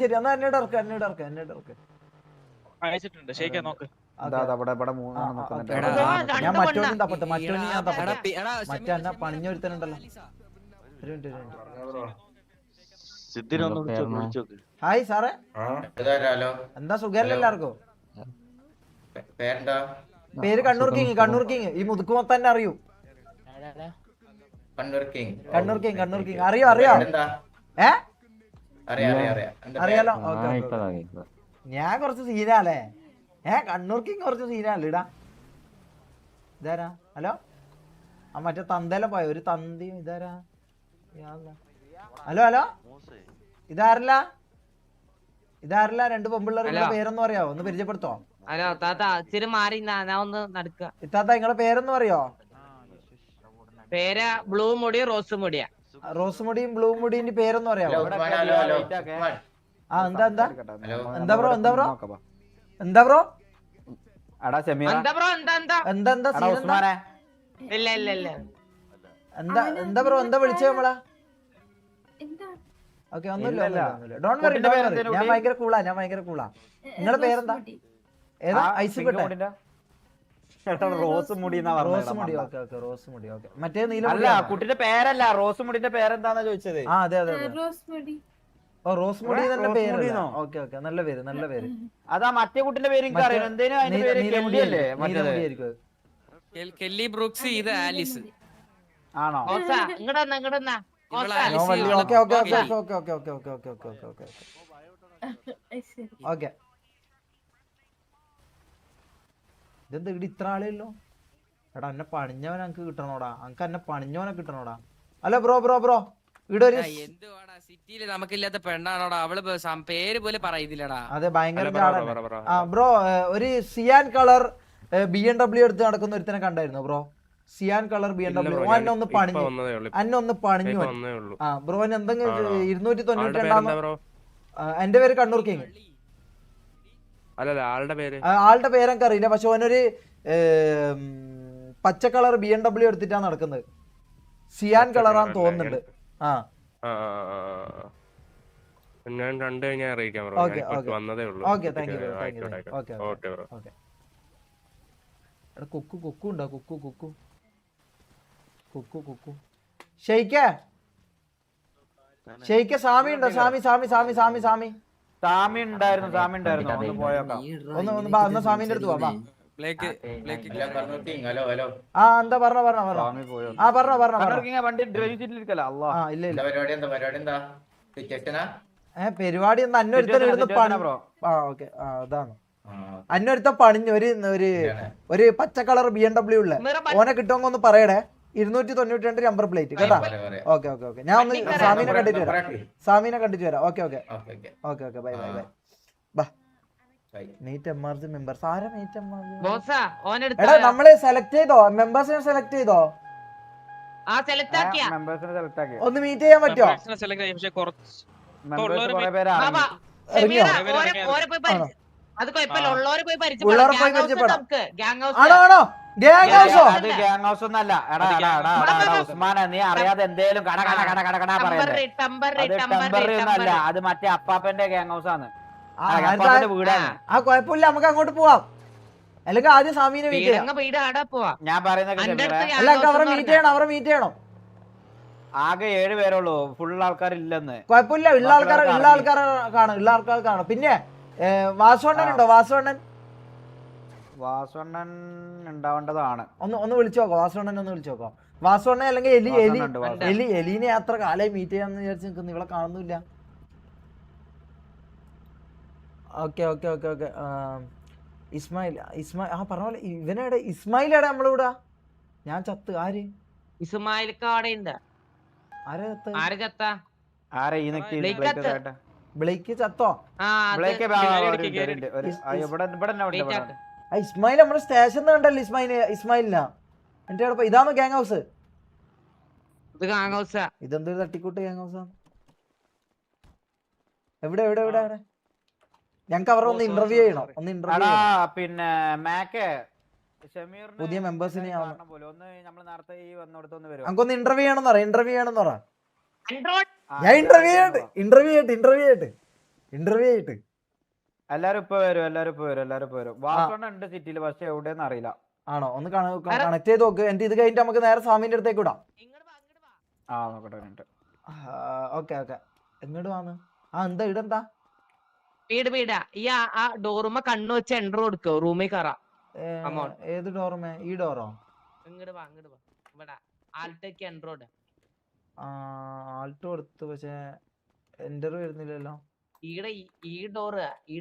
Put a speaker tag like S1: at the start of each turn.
S1: ശരി എന്നാ എന്നോട് ഇറക്ക്
S2: അയച്ചിട്ടുണ്ട് ഷെയ്ക്കാൻ നോക്ക്.
S1: ഞാൻ മറ്റോനും തപ്പട്ടെ മറ്റേ എന്നെ പണിഞ്ഞൊരുത്തനുണ്ടല്ലോ. ഒരു മിനിറ്റ്. ഹായ് സാറേ, എന്താ സുഖല്ലേ എല്ലാവർക്കും? പേര് കണ്ണൂർ കിങ്. ഈ മുതുക്കുമോ തന്നെ അറിയൂ. കണ്ണൂർ കിങ് അറിയോ? അറിയാലോ. ഞാൻ കുറച്ച് സീനാലേ. കണ്ണൂർ കിങ് കുറച്ച് സീനല്ലേ ഇടാ. ഇതാരാ? ഹലോ, ആ മറ്റേ തന്തേല പോയ ഒരു തന്തിയും ഇതാരാ? ഹലോ, ഇതാരല്ല? രണ്ട് പെമ്പിള്ളേരുടെ പേരൊന്നും അറിയാവോ? ഒന്ന് പരിചയപ്പെടുത്തോ?
S3: ഹലോ താത്ത, ഇച്ചിരി മാറി ഞാൻ ഒന്ന് നടക്കുക.
S1: ഇത്താത്ത നിങ്ങളെ പേരൊന്നും അറിയോ?
S3: പേര് ബ്ലൂ മുടി റോസ് മുടിയാ.
S1: റോസ് മുടിയും ബ്ലൂ മുടിന്റെ പേരൊന്നും അറിയാവോ? എന്താ ബ്രോ? എന്താ വിളിച്ചേ നമ്മളാ? ഓക്കെ, ഒന്നുമില്ല. Don't worry. ഞാൻ ഭയങ്കര കൂളാ. നിങ്ങളുടെ പേരെന്താ? ഏതാ? ഐസിപ്പെട്ട
S4: റോസ് മുടി.
S1: റോസ് മുടി. ഓക്കെ, മറ്റേ നീല
S4: കുട്ടിന്റെ പേരല്ല, റോസ് മുടിന്റെ പേരെന്താന്നാ ചോദിച്ചത്.
S1: അതെ. ഓ, റോസ് മുടി തന്നെ പേര്. ഓക്കെ, നല്ല പേര്.
S4: അതാ മറ്റേ കുട്ടിന്റെ പേര് എനിക്ക് അറിയാം. എന്തേലും അതിന്റെ പേര് കെല്ലിയല്ലേ?
S5: കെല്ലി ബ്രൂക്സ്, ഇത് ആലിസ്
S4: ആണോ?
S1: ഓക്കെ. ഇതെന്താ ഇവിടെ ഇത്ര ആളെയല്ലോ? എടാ, എന്നെ പണിഞ്ഞവൻ അനക്ക് കിട്ടണോടാ. എന്നെ പണിഞ്ഞവനെ കിട്ടണോടാ. അല്ല ബ്രോ ഇവിടെ ഒരു
S5: സിറ്റിയില് നമുക്കില്ലാത്ത പെണ്ണാണോടാ അവള്? പേര് പോലെ പറയുന്നില്ലടാ.
S1: അതെ, ഭയങ്കര ബ്രോ. ഒരു സിയാൻ കളർ BMW എടുത്ത് നടക്കുന്ന ഒരുത്തനെ കണ്ടായിരുന്നു ബ്രോ. സിയാൻ കളർ BMW. അന്നെ ഒന്ന് പണിഞ്ഞു. ബ്രോന് എന്തെങ്കിലും 292. എന്റെ പേര് കണ്ണൂർ കിങ്. ആളുടെ പേരെനിക്ക് അറിയില്ല, പക്ഷെ ഓനൊരു പച്ച കളർ BMW എടുത്തിട്ടാണ് നടക്കുന്നത്. സിയാൻ കളറാന്ന് തോന്നുന്നുണ്ട്.
S6: ഞാൻ കണ്ടു കഴിഞ്ഞാൽ അറിയിക്കാം.
S1: കുക്കു ഉണ്ടോ? കുക്കു ഷെയ്ക്കേ സാമി ഉണ്ടോ?
S4: സാമി ഉണ്ടായിരുന്നു. ഒന്ന് പോയോക്കാം.
S1: ഒന്ന് സാമിന്റെ അടുത്ത് പോവാ. എന്താ പറഞ്ഞോ?
S4: വണ്ടി ഡ്രൈവ് ചെയ്തിരിക്കല്ലോ.
S1: പരിപാടി അതാണ്. അന്നൊരുത്ത പണിഞ്ഞു ഒരു പച്ച കളർ BMW ഉള്ള ഓനെ കിട്ടുമെങ്കിൽ ഒന്ന് പറയടേ. 292 നമ്പർ പ്ലേറ്റ് കേട്ടാ. ഓക്കെ. ഞാൻ ഒന്ന് സാമീനെ കണ്ടിട്ട് വരാം. Okay. Bye. Meet MRG members. ആരാ മീറ്റ് എംആർജി? എടാ, നമ്മള് സെലക്ട് ചെയ്തോ? മെമ്പേഴ്സിനെ സെലക്ട് ചെയ്തോ? ഒന്ന് മീറ്റ് ചെയ്യാൻ പറ്റുമോ? ആണോ?
S4: ഉസ്മാനെ, നീ അറിയാതെ എന്തേലും കട പറയുന്നത്. അത് മറ്റേ അപ്പാപ്പന്റെ ഗ്യാങ് ഹൗസ് ആണ്. വീടാണ്.
S1: കൊഴപ്പില്ല, നമുക്ക് അങ്ങോട്ട് പോവാം. അല്ലെങ്കിൽ ആദ്യം സാമീനെ മീറ്റ് ചെയ്യാം.
S4: ഞാൻ പറയുന്നത്
S1: അവരെ മീറ്റ് ചെയ്യണം.
S4: ആകെ 7 പേരുള്ളൂ. ഫുൾ ആൾക്കാരില്ലെന്ന്.
S1: കൊഴപ്പില്ല, ഉള്ള ആൾക്കാർ കാണും. പിന്നെ വാസുവണ്ണൻ ഉണ്ടോ? വാസുവണ്ണൻ
S4: ഉണ്ടാവേണ്ടതാണ്.
S1: ഒന്ന് വിളിച്ചു നോക്കോ? വാസുവണ്ണൻ അല്ലെങ്കിൽ എലീനെ അത്ര കാലമായി മീറ്റ് ചെയ്യാന്ന് വിചാരിച്ചു നിൽക്കുന്നു. ഇവളെ കാണുന്നില്ല. ഓക്കെ. ഇസ്മായിൽ പറഞ്ഞ പോലെ ഇവനെടെ ഇസ്മായിലേടെ നമ്മളിവിടെ. ഞാൻ ചത്ത്. ആര്? ബ്ലേക്ക് ചത്തോ? ഇസ്മായിൽ നമ്മുടെ സ്റ്റേഷൻ കണ്ടല്ലോ. ഇസ്മായിലിനാ എന്റെ അവിടെ. ഇതാണോ ഗ്യാങ് ഹൗസ്? ഇതെന്തൊരു തട്ടിക്കൂട്ട് ഗ്യാങ് ഹൗസാ. എവിടെ? ഞങ്ങൾക്ക് അവരുടെ ഒന്ന് ഇന്റർവ്യൂ ചെയ്യണം.
S4: പിന്നെ
S1: പുതിയ മെമ്പേഴ്സിനെ
S4: നമുക്കൊന്ന്
S1: നമുക്കൊന്ന് ഇന്റർവ്യൂ ചെയ്യണമെന്ന് പറ. ഞാൻ ഇന്റർവ്യൂ ചെയ്യട്ടെ. ഇന്റർവ്യൂ ആയിട്ട്
S4: എല്ലാരും ഇപ്പൊ വരും വാസോണ്ണ ഉണ്ട് സിറ്റിയില്, പക്ഷെ എവിടെയെന്ന് അറിയില്ല.
S1: ആണോ? ഒന്ന് കണക്ട് ചെയ്ത് നോക്ക്. എന്നിട്ട് ഇത് കഴിഞ്ഞിട്ട് നമുക്ക് നേരെ സ്വാമിന്റെ അടുത്തേക്ക് വിടാം.
S4: ആ നോക്കട്ടെ.
S1: ഓക്കെ എങ്ങോട്ട് വന്ന്? എന്താ ഇടെന്താ?
S3: വീടാ ഈ ആ ഡോറുമ്മ കണ്ണു വെച്ച് എൻട്രോ കൊടുക്കോ, റൂമിൽ കയറാം.
S1: ഏത് ഡോറുമേ? ഈ ഡോറോ?
S3: ഇങ്ങോട്ട് വാ ഇവിടെ ആൾട്ടേക്ക് എൻട്രോഡ്.
S1: ആൾട്ടോ എടുത്തു, പക്ഷെ എന്റർ വരുന്നില്ലല്ലോ.
S3: ഈ ഡോറ്